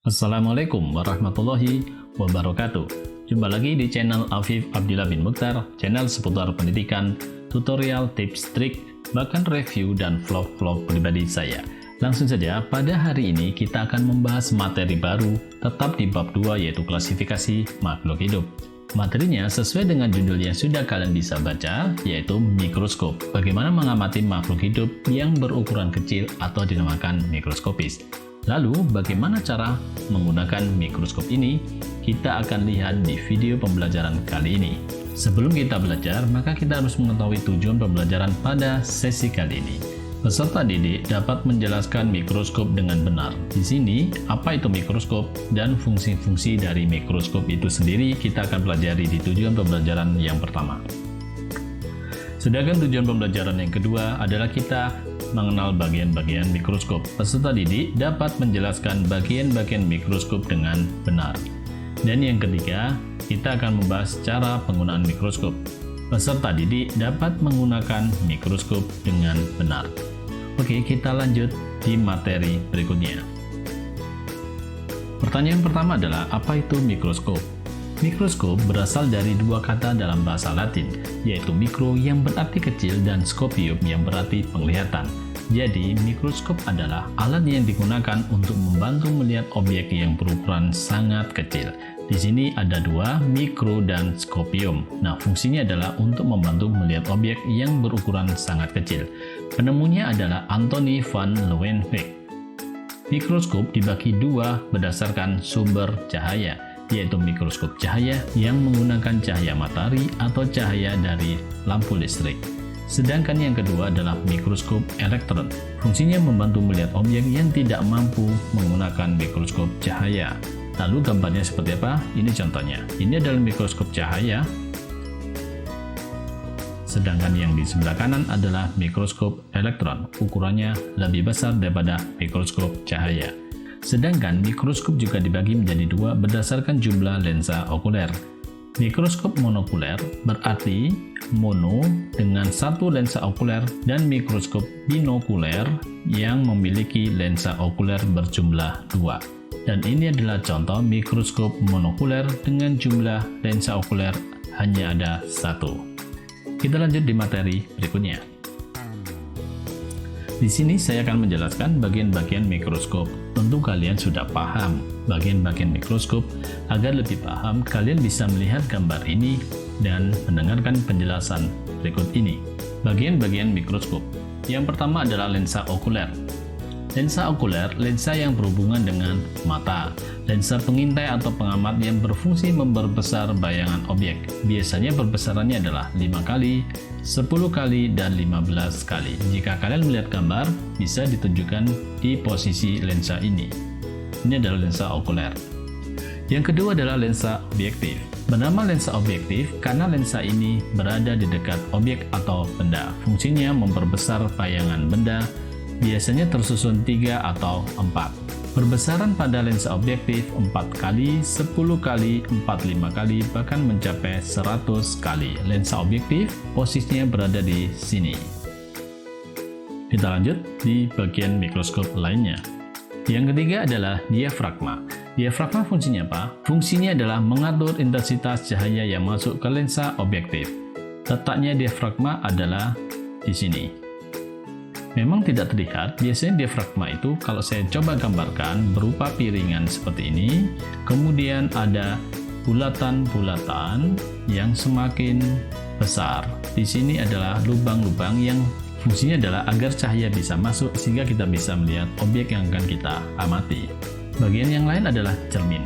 Assalamualaikum warahmatullahi wabarakatuh. Jumpa lagi di channel Afif Abdillah bin Mukhtar, channel seputar pendidikan, tutorial, tips, trik, bahkan review dan vlog-vlog pribadi saya. Langsung saja, pada hari ini kita akan membahas materi baru, tetap di bab 2 yaitu klasifikasi makhluk hidup. Materinya sesuai dengan judul yang sudah kalian bisa baca, yaitu mikroskop. Bagaimana mengamati makhluk hidup yang berukuran kecil atau dinamakan mikroskopis. Lalu, bagaimana cara menggunakan mikroskop ini? Kita akan lihat di video pembelajaran kali ini. Sebelum kita belajar, maka kita harus mengetahui tujuan pembelajaran pada sesi kali ini. Peserta didik dapat menjelaskan mikroskop dengan benar. Di sini, apa itu mikroskop dan fungsi-fungsi dari mikroskop itu sendiri kita akan pelajari di tujuan pembelajaran yang pertama. Sedangkan tujuan pembelajaran yang kedua adalah kita mengenal bagian-bagian mikroskop. Peserta didik dapat menjelaskan bagian-bagian mikroskop dengan benar. Dan yang ketiga, kita akan membahas cara penggunaan mikroskop. Peserta didik dapat menggunakan mikroskop dengan benar. Oke, kita lanjut di materi berikutnya. Pertanyaan pertama adalah, apa itu mikroskop? Mikroskop berasal dari dua kata dalam bahasa Latin, yaitu mikro yang berarti kecil dan scopium yang berarti penglihatan. Jadi, mikroskop adalah alat yang digunakan untuk membantu melihat objek yang berukuran sangat kecil. Di sini ada dua, mikro dan scopium. Nah, fungsinya adalah untuk membantu melihat objek yang berukuran sangat kecil. Penemunya adalah Antony van Leeuwenhoek. Mikroskop dibagi dua berdasarkan sumber cahaya, yaitu mikroskop cahaya yang menggunakan cahaya matahari atau cahaya dari lampu listrik. Sedangkan yang kedua adalah mikroskop elektron. Fungsinya membantu melihat objek yang tidak mampu menggunakan mikroskop cahaya. Lalu gambarnya seperti apa? Ini contohnya. Ini adalah mikroskop cahaya. Sedangkan yang di sebelah kanan adalah mikroskop elektron. Ukurannya lebih besar daripada mikroskop cahaya. Sedangkan mikroskop juga dibagi menjadi dua berdasarkan jumlah lensa okuler. Mikroskop monokuler berarti mono dengan satu lensa okuler, dan mikroskop binokuler yang memiliki lensa okuler berjumlah dua. Dan ini adalah contoh mikroskop monokuler dengan jumlah lensa okuler hanya ada satu. Kita lanjut di materi berikutnya. Di sini saya akan menjelaskan bagian-bagian mikroskop. Tentu kalian sudah paham bagian-bagian mikroskop. Agar lebih paham, kalian bisa melihat gambar ini dan mendengarkan penjelasan berikut ini. Bagian-bagian mikroskop. Yang pertama adalah lensa okuler. Lensa okuler, lensa yang berhubungan dengan mata. Lensa pengintai atau pengamat yang berfungsi memperbesar bayangan objek. Biasanya perbesarannya adalah 5 kali, 10 kali, dan 15 kali. Jika kalian melihat gambar, bisa ditunjukkan di posisi lensa ini. Ini adalah lensa okuler. Yang kedua adalah lensa objektif. Bernama lensa objektif karena lensa ini berada di dekat objek atau benda. Fungsinya memperbesar bayangan benda, biasanya tersusun 3 atau 4. Perbesaran pada lensa objektif 4 kali, 10 kali, 45 kali, bahkan mencapai 100 kali. Lensa objektif posisinya berada di sini. Kita lanjut di bagian mikroskop lainnya. Yang ketiga adalah diafragma. Diafragma fungsinya apa? Fungsinya adalah mengatur intensitas cahaya yang masuk ke lensa objektif. Letaknya diafragma adalah di sini. Memang tidak terlihat, biasanya diafragma itu kalau saya coba gambarkan berupa piringan seperti ini, kemudian ada bulatan-bulatan yang semakin besar. Di sini adalah lubang-lubang yang fungsinya adalah agar cahaya bisa masuk sehingga kita bisa melihat objek yang akan kita amati. Bagian yang lain adalah cermin.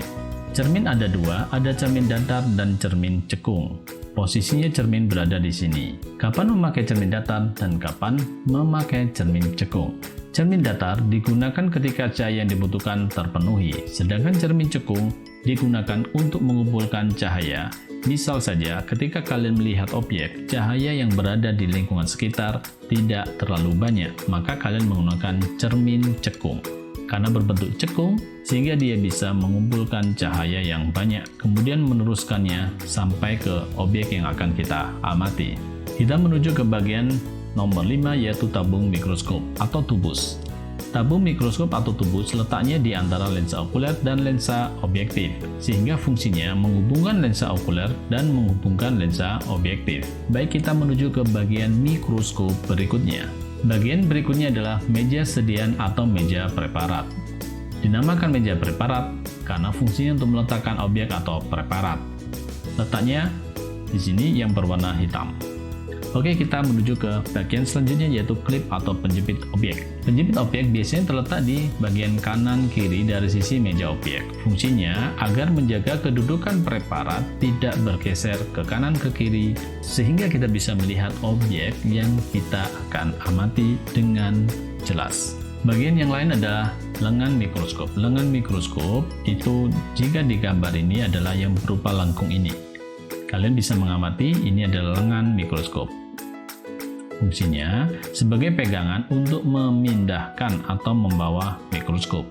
Cermin ada dua, ada cermin datar dan cermin cekung. Posisinya cermin berada di sini. Kapan memakai cermin datar dan kapan memakai cermin cekung? Cermin datar digunakan ketika cahaya yang dibutuhkan terpenuhi, sedangkan cermin cekung digunakan untuk mengumpulkan cahaya. Misal saja, ketika kalian melihat objek, cahaya yang berada di lingkungan sekitar tidak terlalu banyak, maka kalian menggunakan cermin cekung. Karena berbentuk cekung, sehingga dia bisa mengumpulkan cahaya yang banyak, kemudian meneruskannya sampai ke objek yang akan kita amati. Kita menuju ke bagian nomor 5, yaitu tabung mikroskop atau tubus. Tabung mikroskop atau tubus letaknya di antara lensa okuler dan lensa objektif, sehingga fungsinya menghubungkan lensa okuler dan menghubungkan lensa objektif. Baik, kita menuju ke bagian mikroskop berikutnya. Bagian berikutnya adalah meja sediaan atau meja preparat. Dinamakan meja preparat karena fungsinya untuk meletakkan objek atau preparat. Letaknya di sini yang berwarna hitam. Oke, kita menuju ke bagian selanjutnya, yaitu klip atau penjepit objek. Penjepit objek biasanya terletak di bagian kanan kiri dari sisi meja objek. Fungsinya agar menjaga kedudukan preparat tidak bergeser ke kanan ke kiri, sehingga kita bisa melihat objek yang kita akan amati dengan jelas. Bagian yang lain adalah lengan mikroskop. Lengan mikroskop itu jika di gambar ini adalah yang berupa lengkung ini. Kalian bisa mengamati ini adalah lengan mikroskop. Fungsinya sebagai pegangan untuk memindahkan atau membawa mikroskop.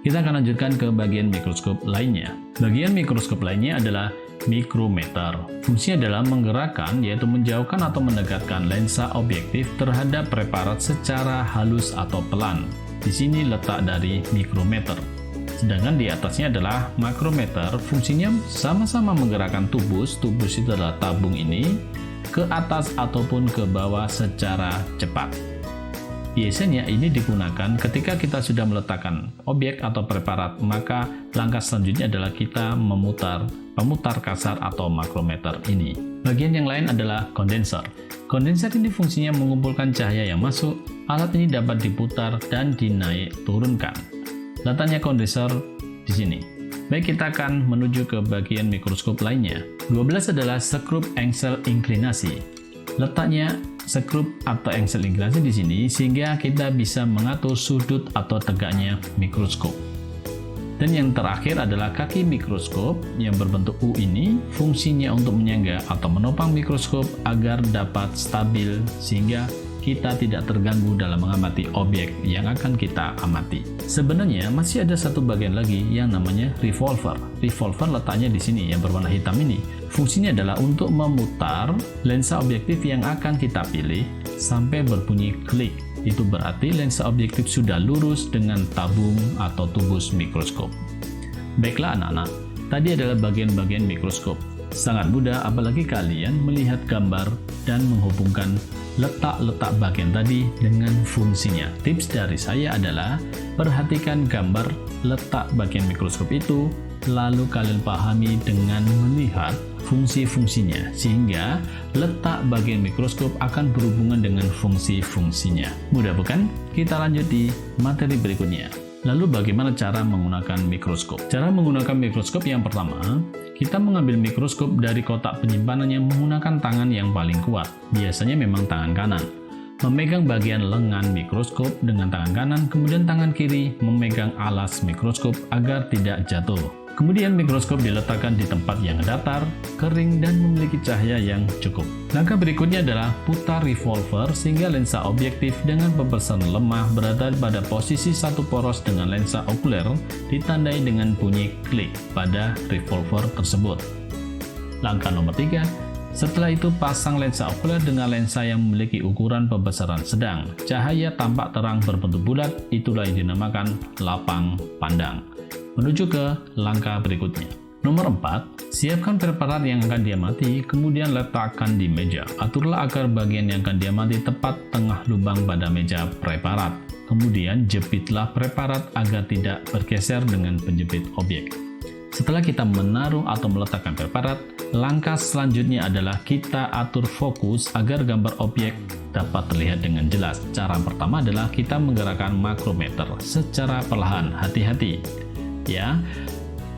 Kita akan lanjutkan ke bagian mikroskop lainnya. Bagian mikroskop lainnya adalah mikrometer. Fungsinya adalah menggerakkan, yaitu menjauhkan atau mendekatkan lensa objektif terhadap preparat secara halus atau pelan. Di sini letak dari mikrometer. Sedangkan di atasnya adalah makrometer. Fungsinya sama-sama menggerakkan tubus. Tubus itu adalah tabung ini ke atas ataupun ke bawah secara cepat. Biasanya ini digunakan ketika kita sudah meletakkan objek atau preparat, maka langkah selanjutnya adalah kita memutar pemutar kasar atau makrometer ini. Bagian yang lain adalah kondenser. Kondenser ini fungsinya mengumpulkan cahaya yang masuk. Alat ini dapat diputar dan dinaik turunkan. Letaknya kondenser di sini. Baik, kita akan menuju ke bagian mikroskop lainnya. 12 adalah skrup engsel inklinasi. Letaknya skrup atau engsel inklinasi di sini sehingga kita bisa mengatur sudut atau tegaknya mikroskop. Dan yang terakhir adalah kaki mikroskop yang berbentuk U ini. Fungsinya untuk menyangga atau menopang mikroskop agar dapat stabil sehingga kita tidak terganggu dalam mengamati objek yang akan kita amati. Sebenarnya masih ada satu bagian lagi yang namanya revolver. Revolver letaknya di sini yang berwarna hitam ini. Fungsinya adalah untuk memutar lensa objektif yang akan kita pilih sampai berbunyi klik. Itu berarti lensa objektif sudah lurus dengan tabung atau tubus mikroskop. Baiklah anak-anak, tadi adalah bagian-bagian mikroskop. Sangat mudah apalagi kalian melihat gambar dan menghubungkan letak-letak bagian tadi dengan fungsinya. Tips dari saya adalah perhatikan gambar letak bagian mikroskop itu, lalu kalian pahami dengan melihat fungsi-fungsinya, sehingga letak bagian mikroskop akan berhubungan dengan fungsi-fungsinya. Mudah bukan? Kita lanjut di materi berikutnya. Lalu bagaimana cara menggunakan mikroskop? Cara menggunakan mikroskop yang pertama, kita mengambil mikroskop dari kotak penyimpanannya menggunakan tangan yang paling kuat, biasanya memang tangan kanan. Memegang bagian lengan mikroskop dengan tangan kanan, kemudian tangan kiri memegang alas mikroskop agar tidak jatuh. Kemudian mikroskop diletakkan di tempat yang datar, kering, dan memiliki cahaya yang cukup. Langkah berikutnya adalah putar revolver sehingga lensa objektif dengan pembesaran lemah berada pada posisi satu poros dengan lensa okuler ditandai dengan bunyi klik pada revolver tersebut. Langkah nomor 3, setelah itu pasang lensa okuler dengan lensa yang memiliki ukuran pembesaran sedang. Cahaya tampak terang berbentuk bulat, itulah yang dinamakan lapang pandang. Menuju ke langkah berikutnya. Nomor 4, siapkan preparat yang akan diamati, kemudian letakkan di meja. Aturlah agar bagian yang akan diamati tepat tengah lubang pada meja preparat. Kemudian jepitlah preparat agar tidak bergeser dengan penjepit objek. Setelah kita menaruh atau meletakkan preparat, langkah selanjutnya adalah kita atur fokus agar gambar objek dapat terlihat dengan jelas. Cara pertama adalah kita menggerakkan makrometer secara perlahan, hati-hati. Ya,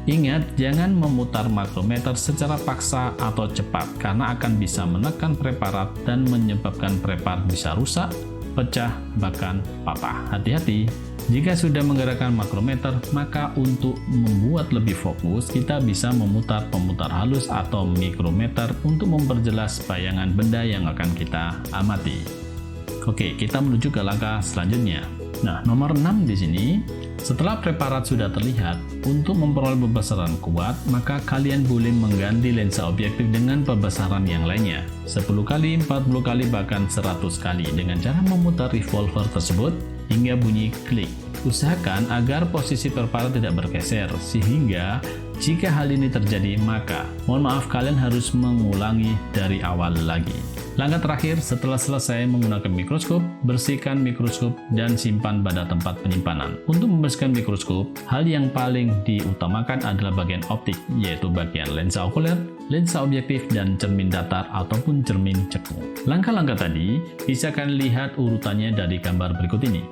ingat jangan memutar makrometer secara paksa atau cepat karena akan bisa menekan preparat dan menyebabkan preparat bisa rusak, pecah, bahkan patah. Hati-hati. Jika sudah menggerakkan makrometer, maka untuk membuat lebih fokus, kita bisa memutar pemutar halus atau mikrometer untuk memperjelas bayangan benda yang akan kita amati. Oke, kita menuju ke langkah selanjutnya. Nah, nomor 6 di sini, setelah preparat sudah terlihat, untuk memperoleh pembesaran kuat, maka kalian boleh mengganti lensa objektif dengan pembesaran yang lainnya. 10 kali, 40 kali, bahkan 100 kali. Dengan cara memutar revolver tersebut, hingga bunyi klik. Usahakan agar posisi perpara tidak bergeser, sehingga jika hal ini terjadi maka mohon maaf kalian harus mengulangi dari awal lagi. Langkah terakhir setelah selesai menggunakan mikroskop, bersihkan mikroskop dan simpan pada tempat penyimpanan. Untuk membersihkan mikroskop, hal yang paling diutamakan adalah bagian optik, yaitu bagian lensa okuler, lensa objektif, dan cermin datar ataupun cermin cekung. Langkah-langkah tadi bisa kalian lihat urutannya dari gambar berikut ini.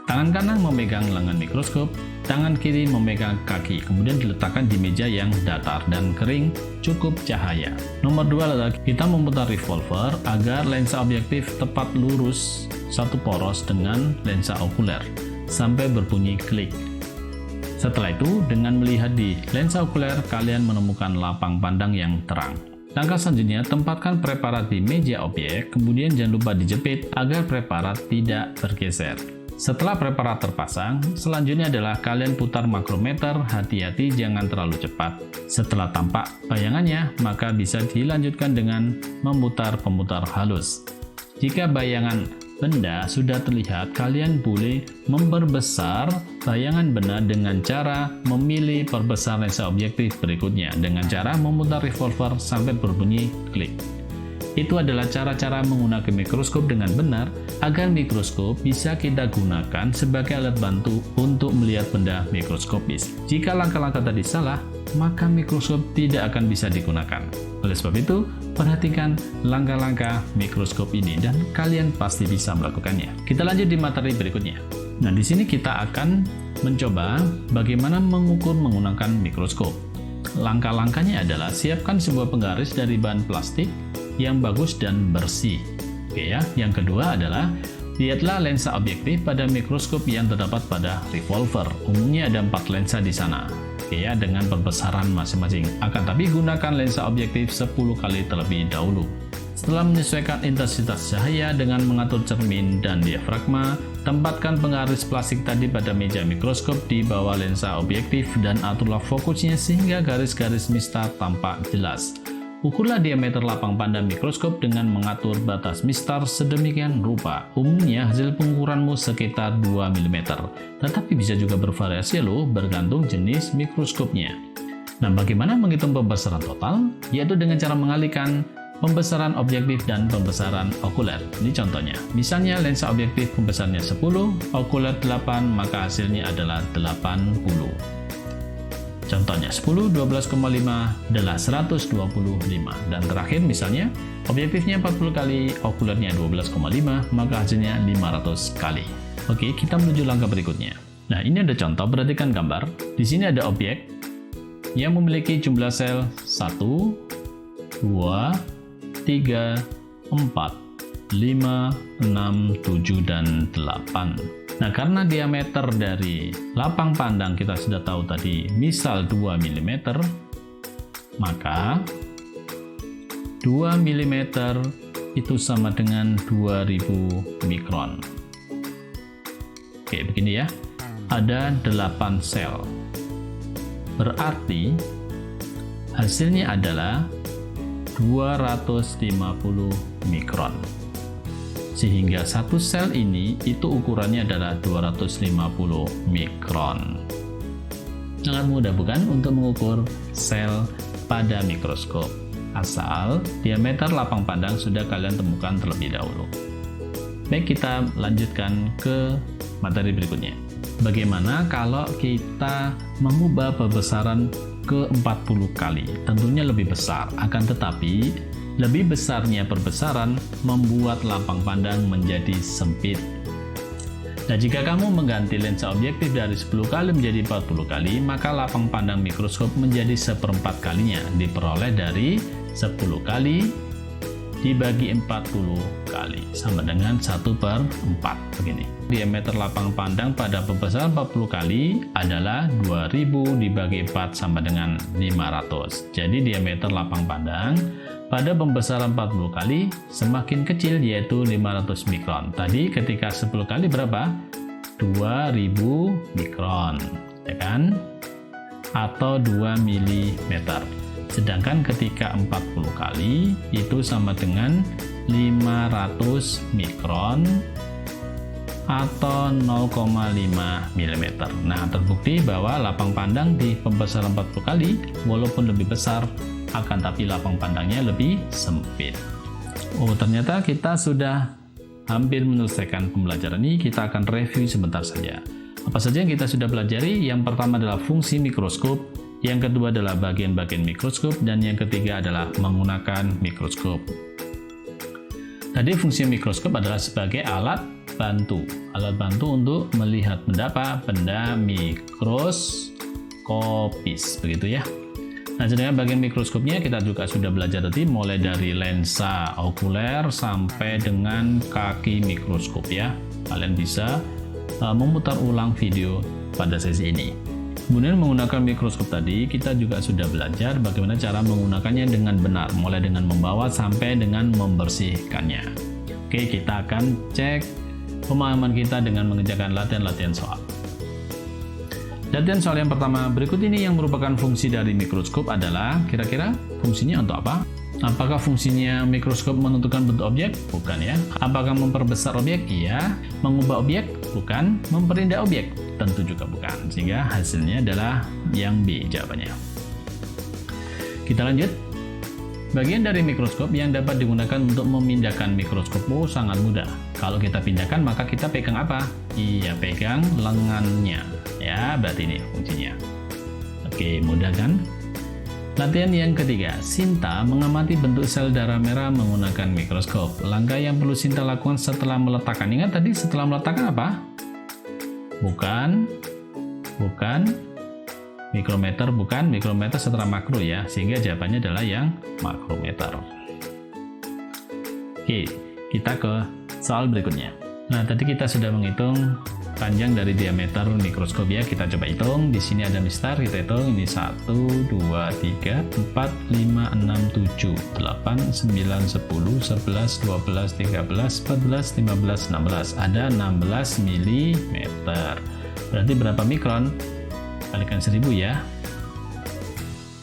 Tangan kanan memegang lengan mikroskop, tangan kiri memegang kaki, kemudian diletakkan di meja yang datar dan kering, cukup cahaya. Nomor 2 adalah kita memutar revolver agar lensa objektif tepat lurus satu poros dengan lensa okuler, sampai berbunyi klik. Setelah itu, dengan melihat di lensa okuler, kalian menemukan lapang pandang yang terang. Langkah selanjutnya, tempatkan preparat di meja objek, kemudian jangan lupa dijepit agar preparat tidak bergeser. Setelah preparat terpasang, selanjutnya adalah kalian putar makrometer, hati-hati jangan terlalu cepat. Setelah tampak bayangannya, maka bisa dilanjutkan dengan memutar pemutar halus. Jika bayangan benda sudah terlihat, kalian boleh memperbesar bayangan benda dengan cara memilih perbesar lensa objektif berikutnya, dengan cara memutar revolver sampai berbunyi klik. Itu adalah cara-cara menggunakan mikroskop dengan benar agar mikroskop bisa kita gunakan sebagai alat bantu untuk melihat benda mikroskopis. Jika langkah-langkah tadi salah, maka mikroskop tidak akan bisa digunakan. Oleh sebab itu, perhatikan langkah-langkah mikroskop ini dan kalian pasti bisa melakukannya. Kita lanjut di materi berikutnya. Nah, di sini kita akan mencoba bagaimana mengukur menggunakan mikroskop. Langkah-langkahnya adalah siapkan sebuah penggaris dari bahan plastik yang bagus dan bersih. Oke ya. Yang kedua adalah lihatlah lensa objektif pada mikroskop yang terdapat pada revolver. Umumnya ada 4 lensa di sana. Oke ya, dengan perbesaran masing-masing. Akan tapi gunakan lensa objektif 10 kali terlebih dahulu. Setelah menyesuaikan intensitas cahaya dengan mengatur cermin dan diafragma, tempatkan penggaris plastik tadi pada meja mikroskop di bawah lensa objektif dan aturlah fokusnya sehingga garis-garis mistar tampak jelas. Ukurlah diameter lapang pandang mikroskop dengan mengatur batas mistar sedemikian rupa. Umumnya hasil pengukuranmu sekitar 2 mm, tetapi bisa juga bervariasi loh bergantung jenis mikroskopnya. Nah, bagaimana menghitung pembesaran total? Yaitu dengan cara mengalihkan pembesaran objektif dan pembesaran okuler. Ini contohnya. Misalnya lensa objektif pembesarannya 10, okuler 8, maka hasilnya adalah 80. Contohnya 10, 12,5 adalah 125. Dan terakhir misalnya, objektifnya 40 kali, okulernya 12,5, maka hasilnya 500 kali. Oke, kita menuju langkah berikutnya. Nah, ini ada contoh, perhatikan gambar. Di sini ada objek yang memiliki jumlah sel 1, 2, 3, 4, 5, 6, 7, dan 8. Nah, karena diameter dari lapang pandang kita sudah tahu tadi misal 2 mm, maka 2 mm itu sama dengan 2000 mikron. Oke, begini ya. Ada 8 sel. Berarti hasilnya adalah 250 mikron. Sehingga satu sel ini itu ukurannya adalah 250 mikron. Sangat mudah bukan untuk mengukur sel pada mikroskop, asal diameter lapang pandang sudah kalian temukan terlebih dahulu. Baik, kita lanjutkan ke materi berikutnya. Bagaimana kalau kita mengubah pembesaran ke 40 kali? Tentunya lebih besar, akan tetapi lebih besarnya perbesaran membuat lapang pandang menjadi sempit. Nah, jika kamu mengganti lensa objektif dari 10 kali menjadi 40 kali, maka lapang pandang mikroskop menjadi 1/4 kalinya, diperoleh dari 10 kali dibagi 40 kali, sama dengan 1/4. Begini. Diameter lapang pandang pada pembesaran 40 kali adalah 2000 dibagi 4 sama dengan 500. Jadi diameter lapang pandang pada pembesaran 40 kali semakin kecil, yaitu 500 mikron. Tadi ketika 10 kali berapa? 2000 mikron, ya kan? Atau 2 mm. Sedangkan ketika 40 kali itu sama dengan 500 mikron atau 0,5 mm. Nah, terbukti bahwa lapang pandang di pembesaran 40 kali walaupun lebih besar, akan tapi lapang pandangnya lebih sempit. Oh, ternyata kita sudah hampir menyelesaikan pembelajaran ini. Kita akan review sebentar saja. Apa saja yang kita sudah pelajari? Yang pertama adalah fungsi mikroskop, yang kedua adalah bagian-bagian mikroskop, dan yang ketiga adalah menggunakan mikroskop. Tadi fungsi mikroskop adalah sebagai alat bantu untuk melihat benda mikroskopis, begitu ya. Nah, sedangkan bagian mikroskopnya kita juga sudah belajar tadi, mulai dari lensa okuler sampai dengan kaki mikroskop ya. Kalian bisa memutar ulang video pada sesi ini. Kemudian menggunakan mikroskop tadi, kita juga sudah belajar bagaimana cara menggunakannya dengan benar, mulai dengan membawa sampai dengan membersihkannya. Oke, kita akan cek pemahaman kita dengan mengerjakan latihan-latihan soal. Latihan soal yang pertama berikut ini yang merupakan fungsi dari mikroskop adalah, kira-kira fungsinya untuk apa? Apakah fungsinya mikroskop menentukan bentuk objek? Bukan ya. Apakah memperbesar objek? Iya. Mengubah objek? Bukan. Memperindah objek? Tentu juga bukan. Sehingga hasilnya adalah yang B jawabannya. Kita lanjut. Bagian dari mikroskop yang dapat digunakan untuk memindahkan mikroskop sangat mudah. Kalau kita pindahkan maka kita pegang apa? Iya, pegang lengannya. Ya, berarti ini fungsinya. Oke, mudah kan? Latihan yang ketiga, Sinta mengamati bentuk sel darah merah menggunakan mikroskop. Langkah yang perlu Sinta lakukan setelah meletakkan. Ingat tadi setelah meletakkan apa? Bukan mikrometer, bukan mikrometer setelah makro ya. Sehingga jawabannya adalah yang makrometer. Oke, kita ke soal berikutnya. Nah, tadi kita sudah menghitung panjang dari diameter mikroskop ya. Kita coba hitung. Di sini ada mister, kita hitung. Ini 1, 2, 3, 4, 5, 6, 7, 8, 9, 10, 11, 12, 13, 14, 15, 16. Ada 16 mm. Berarti berapa mikron? Kalikan 1000 ya.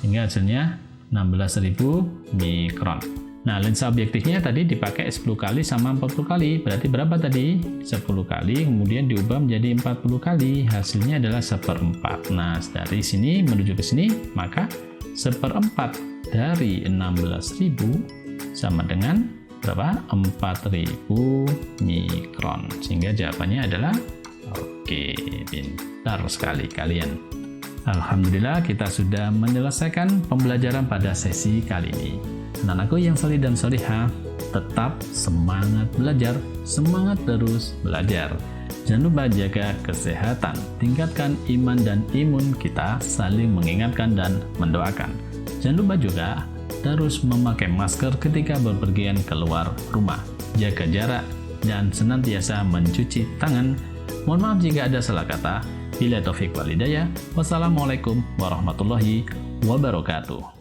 Hingga hasilnya 16.000 mikron. Nah, lensa objektifnya tadi dipakai 10 kali sama 40 kali. Berarti berapa tadi? 10 kali, kemudian diubah menjadi 40 kali. Hasilnya adalah 1/4. Nah, dari sini menuju ke sini, maka 1/4 dari 16.000 sama dengan berapa? 4.000 mikron. Sehingga jawabannya adalah oke, pintar sekali kalian. Alhamdulillah, kita sudah menyelesaikan pembelajaran pada sesi kali ini. Anak-anakku yang solih dan solihah, tetap semangat belajar, semangat terus belajar. Jangan lupa jaga kesehatan, tingkatkan iman dan imun kita, saling mengingatkan dan mendoakan. Jangan lupa juga terus memakai masker ketika berpergian keluar rumah, jaga jarak, dan senantiasa mencuci tangan. Mohon maaf jika ada salah kata. Bila taufik wal hidayah. Wassalamualaikum warahmatullahi wabarakatuh.